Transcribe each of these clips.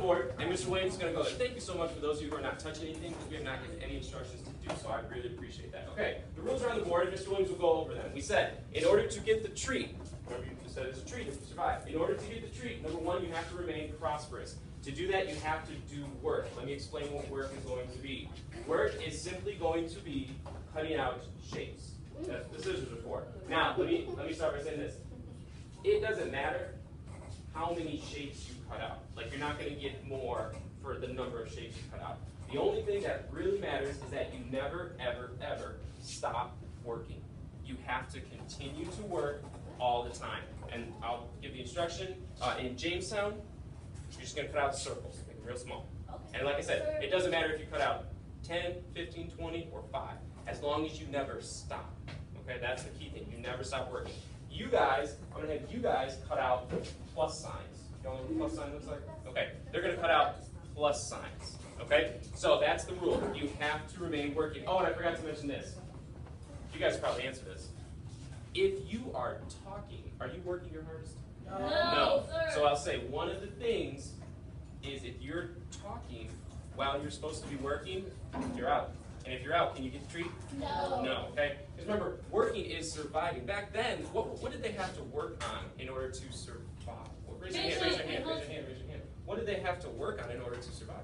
board, and Mr. Williams is going to go there. Thank you so much for those of you who are not touching anything, because we have not given any instructions to do so. I really appreciate that. Okay, the rules are on the board, and Mr. Williams will go over them. We said, in order to get the treat, remember you said it's a treat if you survive. In order to get the treat, number one, you have to remain prosperous. To do that, you have to do work. Let me explain what work is going to be. Work is simply going to be cutting out shapes. That's what the scissors are for. Now, let me start by saying this. It doesn't matter how many shapes you cut out. Like, you're not going to get more for the number of shapes you cut out. The only thing that really matters is that you never, ever, ever stop working. You have to continue to work all the time. And I'll give the instruction. In Jamestown, you're just going to cut out circles, make them real small. And like I said, it doesn't matter if you cut out 10, 15, 20, or 5, as long as you never stop. Okay, that's the key thing. You never stop working. You guys, I'm going to have you guys cut out plus signs. You know what a plus sign looks like? Okay, they're going to cut out plus signs. Okay, so that's the rule. You have to remain working. Oh, and I forgot to mention this. You guys probably answer this. If you are talking, are you working your hardest? No. So I'll say one of the things is if you're talking while you're supposed to be working, you're out. And if you're out, can you get the treat? No. No, okay? Because remember, working is surviving. Back then, what did they have to work on in order to survive? Well, raise your hand, raise your hand, raise your hand, raise your hand. What did they have to work on in order to survive?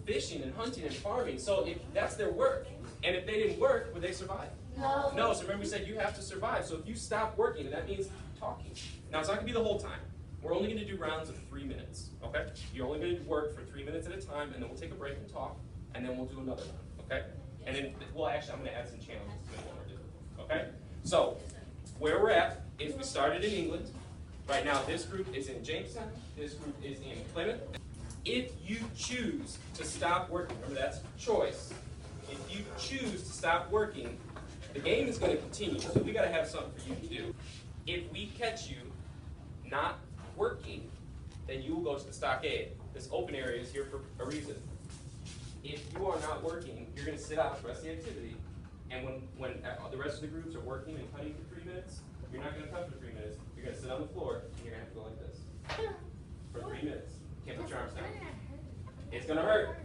Fishing and hunting and farming. So if that's their work. And if they didn't work, would they survive? No. No, so remember we said you have to survive. So if you stop working, and that means talking. Now, it's not going to be the whole time. We're only going to do rounds of 3 minutes, okay? You're only going to work for 3 minutes at a time, and then we'll take a break and talk, and then we'll do another round, okay? And then, well, actually, I'm going to add some challenges to make it more difficult, okay? So, where we're at is we started in England. Right now, this group is in Jamestown. This group is in Plymouth. If you choose to stop working, remember that's choice. If you choose to stop working, the game is going to continue, so we got to have something for you to do. If we catch you not working, then you will go to the stockade. This open area is here for a reason. If you are not working, you're going to sit out the rest of the activity, and when the rest of the groups are working and cutting for 3 minutes, you're not going to cut for 3 minutes. You're going to sit on the floor, and you're going to have to go like this for 3 minutes. Can't put your arms down. It's going to hurt.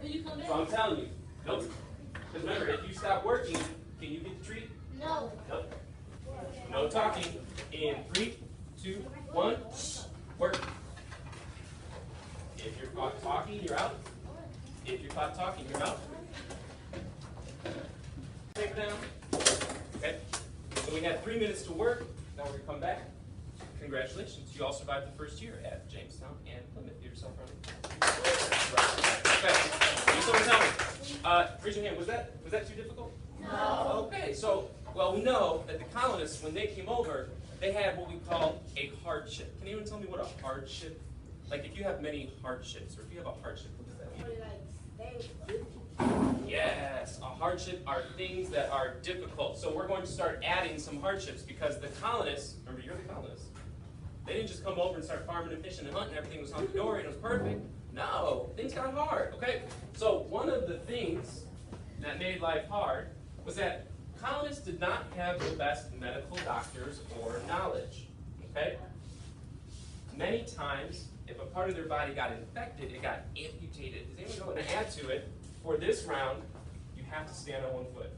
So I'm telling you, nope. Because remember, if you stop working, can you get the treat? No. Nope. No talking. In 3, 2, 1, work. If you're caught talking, you're out. If you're caught talking, you're out. Take it down. Okay. So we had 3 minutes to work. Now we're going to come back. Congratulations. You all survived the first year at Jamestown and Plymouth. Give yourself a round. Okay. Can someone tell me? Raise your hand. Was that too difficult? No. Okay. So, well, we know that the colonists, when they came over, they had what we call a hardship. Can anyone tell me what a hardship? Like if you have many hardships, or if you have a hardship, what does that mean? Yes, a hardship are things that are difficult. So we're going to start adding some hardships because the colonists, remember you're the colonists, they didn't just come over and start farming and fishing and hunting, everything was hunky-dory and it was perfect. No, things got hard, okay? So one of the things that made life hard was that colonists did not have the best medical doctors or knowledge, okay? Many times, if a part of their body got infected, it got amputated. Does anyone know? And add to it, for this round, you have to stand on one foot.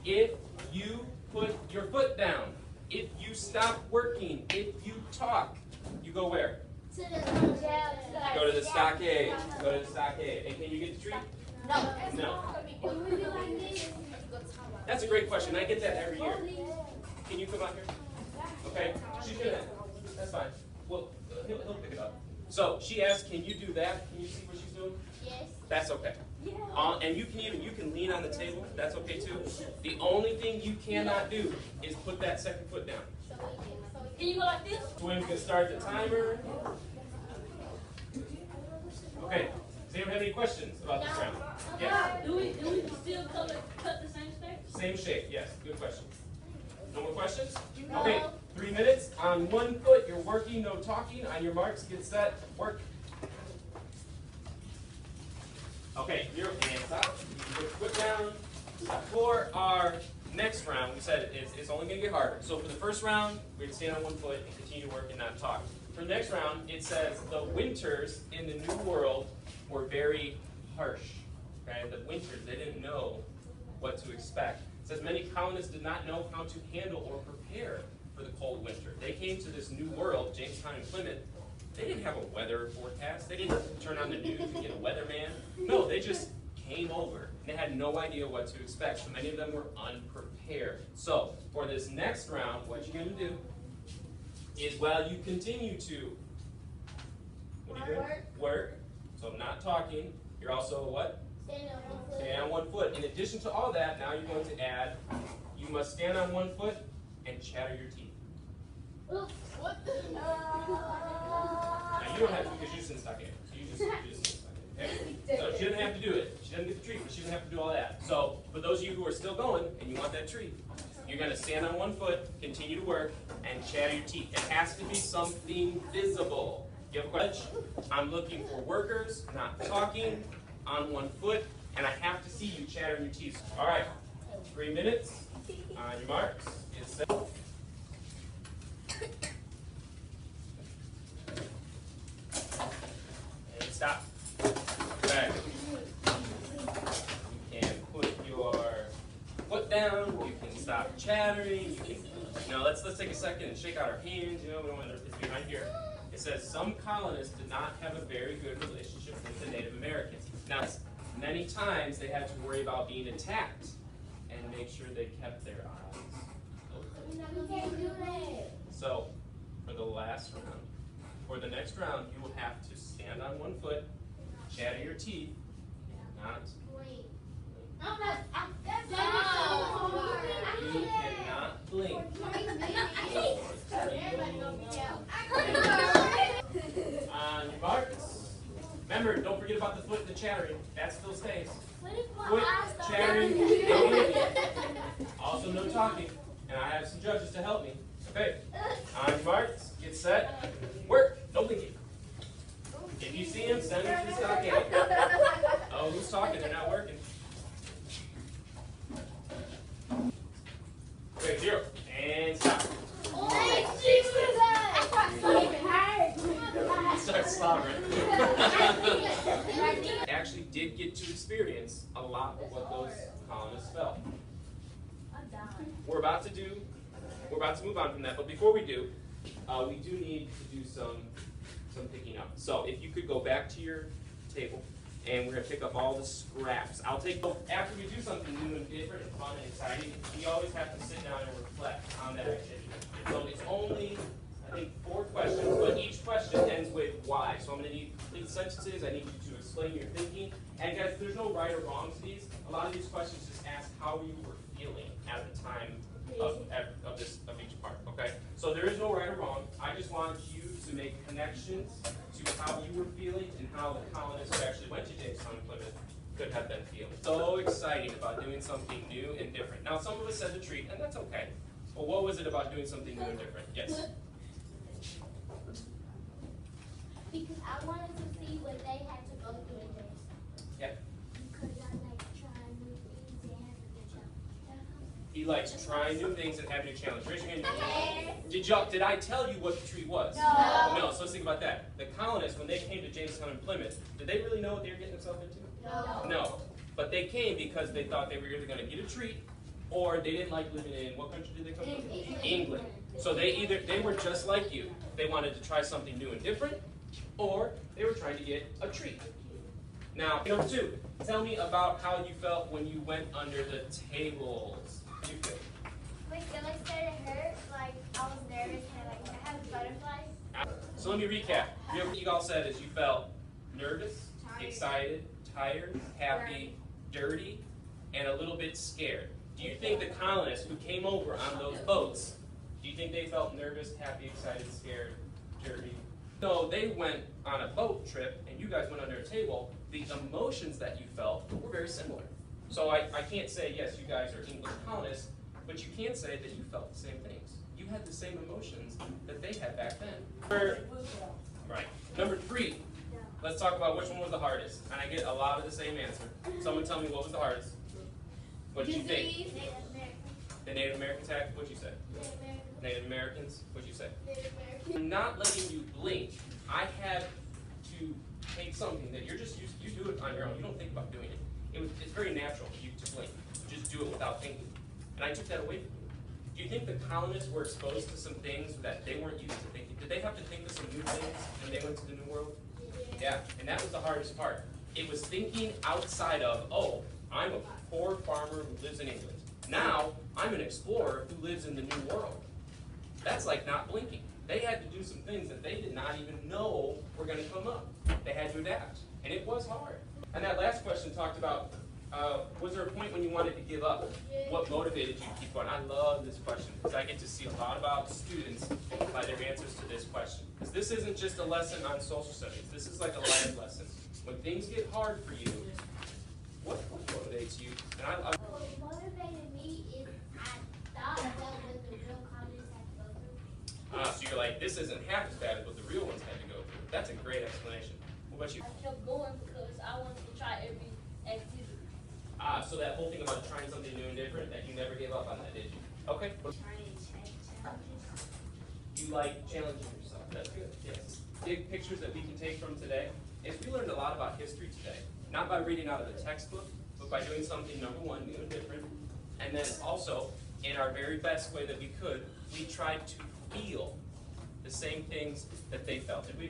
If you put your foot down, if you stop working, if you talk, you go where? Go to the stockade. Go to the stockade. And can you get the treat? No. No. That's a great question. I get that every year. Can you come out here? Okay. She's gonna. That's fine. Well, he'll pick it up. So she asked, "Can you do that? Can you see what she's doing?" Yes. That's okay. And you can lean on the table. That's okay too. The only thing you cannot do is put that second foot down. Can you go like this? Twins can start the timer. Okay. Does anyone have any questions about this round? Yes. Do we still cut the same shape? Same shape. Yes. Good question. No more questions? Okay. 3 minutes. On one foot, you're working, no talking. On your marks, get set, work. Okay, your hands up. You can put your foot down. For our next round, we said it's only going to get harder. So for the first round, we're going to stand on one foot and continue to work and not talk. For the next round, it says the winters in the New World were very harsh. Okay, the winters, they didn't know what to expect. It says many colonists did not know how to handle or prepare for the cold winter. They came to this new world, Jamestown and Plymouth. They didn't have a weather forecast. They didn't turn on the news and get a weatherman. No, they just came over. And they had no idea what to expect. So many of them were unprepared. So for this next round, what you're going to do is while you continue to what are you doing? Work. So not talking. You're also what? Stand on one foot. In addition to all that, now you're going to add, you must stand on one foot and chatter your teeth. What the? Now you don't have to because you just stuck in. You just stuck in. Okay? So she doesn't have to do it. She doesn't get the treat, but she doesn't have to do all that. So for those of you who are still going and you want that treat, you're going to stand on one foot, continue to work, and chatter your teeth. It has to be something visible. You have a question? I'm looking for workers, not talking, on one foot, and I have to see you chattering your teeth. All right, 3 minutes. On your marks, get set. And stop. Okay. You can put your foot down. You can stop chattering. You can. Now let's take a second and shake out our hands. You know, we don't want it's behind here. It says some colonists did not have a very good relationship with the Native Americans. Now, many times they had to worry about being attacked and make sure they kept their eyes open. So, for the last round, for the next round, you will have to stand on one foot, chatter your teeth, not blink. You cannot blink. On your marks. Remember, don't forget about the foot and the chattering. That still stays. Foot, chattering, no blinking. Also, no talking. And I have some judges to help me. Okay. On your marks, get set, work. No blinking. If you see him, send him to the stockade. Oh, who's talking? They're not working. Okay, 0. And stop. Start slobbering. Actually did get to experience a lot of what those colonists felt. We're about to move on from that, but before we do need to do some picking up. So if you could go back to your table, and we're going to pick up all the scraps. After we do something new and different and fun and exciting, we always have to sit down and reflect on that activity. So it's only, I think, 4 questions, but each question ends with why. So I'm going to need complete sentences. I need you to explain your thinking. And guys, there's no right or wrong to these. A lot of these questions just ask how you were feeling at the time of each part. Okay? So there is no right or wrong. I just want you to make connections to how you were feeling and how the colonists who actually went to Jamestown and Plymouth could have been feeling. So exciting about doing something new and different. Now, some of us said the treat, and that's okay. But what was it about doing something new and different? Yes? Because I wanted to see what they had to go through in Jamestown. Yeah. Because I like trying new things and having a challenge. He likes trying new things and having a challenge. Raise your hand. Did I tell you what the treat was? No. No, so let's think about that. The colonists, when they came to Jamestown and Plymouth, did they really know what they were getting themselves into? No. No. But they came because they thought they were either going to get a treat or they didn't like living in, what country did they come from? England. So they were just like you. They wanted to try something new and different, or they were trying to get a treat. Now, number 2, tell me about how you felt when you went under the tables. How did you feel? My stomach started to hurt, like I was nervous and I had butterflies. So let me recap. What you all said is you felt nervous, excited, tired, happy, dirty, and a little bit scared. Do you think the colonists who came over on those boats, do you think they felt nervous, happy, excited, scared, dirty? No, they went on a boat trip and you guys went under a table. The emotions that you felt were very similar. So I can't say, yes, you guys are English colonists, but you can say that you felt the same things. You had the same emotions that they had back then. Right. Number 3, let's talk about which one was the hardest. And I get a lot of the same answer. Someone tell me what was the hardest. What did you think? Native American. The Native American attack? What'd you say? Native American Native Americans? What'd you say? Native American. I'm not letting you blink. I had to take something that you're just used. You do it on your own. You don't think about doing it. It's very natural for you to blink. You just do it without thinking. And I took that away from you. Do you think the colonists were exposed to some things that they weren't used to thinking? Did they have to think of some new things when they went to the New World? Yeah, and that was the hardest part. It was thinking outside of, oh, I'm a poor farmer who lives in England. Now, I'm an explorer who lives in the New World. That's like not blinking. They had to do some things that they did not even know were going to come up. They had to adapt, and it was hard. And that last question talked about, was there a point when you wanted to give up? What motivated you to keep going? I love this question because I get to see a lot about students by their answers to this question. Because this isn't just a lesson on social studies. This is like a life lesson. When things get hard for you, what motivates you? And What motivated me is I thought that was the real communists had to go through. So you're like, this isn't half as bad as what the real ones had to go through. That's a great explanation. What about you? I kept going because I wanted to try every activity. So that whole thing about trying something new and different, that you never gave up on that, did you? Okay. Trying challenges. You like challenging yourself. That's good. Yes. Big pictures that we can take from today is we learned a lot about history today. Not by reading out of the textbook, but by doing something, number one, new and different. And then also, in our very best way that we could, we tried to feel the same things that they felt. Did we